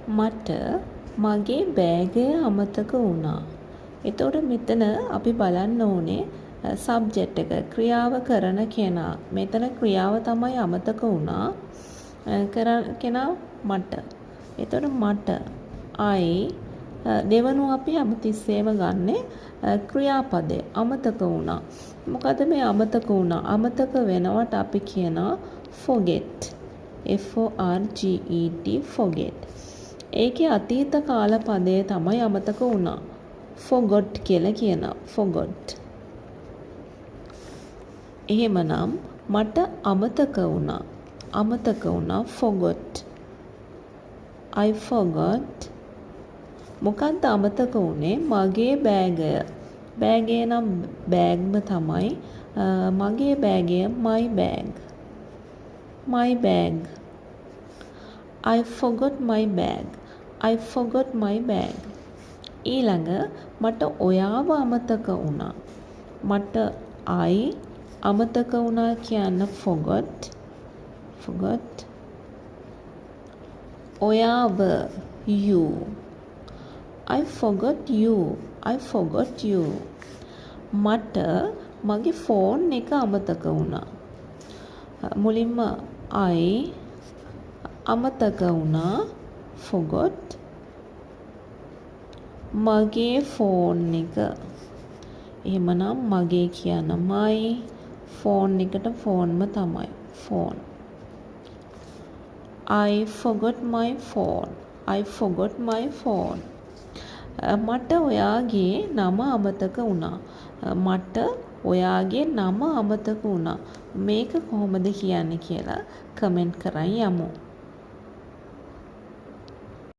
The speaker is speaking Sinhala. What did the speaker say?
මට මගේ බෑගය අමතක වුණා. එතකොට මෙතන අපි බලන්න ඕනේ සබ්ජෙක්ට් එක ක්‍රියාව කරන කෙනා. මෙතන ක්‍රියාව තමයි අමතක වුණා. කෙනා මට. එතකොට මට දෙවනුව අපි හැමතිස්සෙම ගන්නේ ක්‍රියාපදේ අමතක වුණා. මොකද මේ අමතක වුණා? අමතක වෙනවට අපි කියනවා forget. forget forget. ඒකේ අතීත කාල පදයේ තමයි අමතක වුණා. forgot කියලා කියනවා. forgot. එහෙමනම් මට අමතක වුණා. අමතක වුණා forgot. I forgot. මොකක්ද අමතක වුණේ? මගේ බෑගය. බෑගය නම් බෑග්ම තමයි. මගේ බෑගය my bag. My bag. I forgot my bag. I forgot my bag. ඊළඟ මට ඔයාව අමතක වුණා. මට අමතක වුණා කියන්න forgot. forgot. ඔයාව you. I forgot you. I forgot you. මට මගේ ෆෝන් එක අමතක වුණා. මුලින්ම අමතක වුණා forgot. මගේ ෆෝන් එක. එහෙමනම් මගේ කියන my ෆෝන් එකට ෆෝන්ම තමයි phone. I forgot my phone. I forgot my phone. මට ඔයාගේ නම අමතක වුණා. මට ඔයාගේ නම අමතක වුණා. මේක කොහොමද කියන්නේ කියලා කමෙන්ට් කරන් යමු.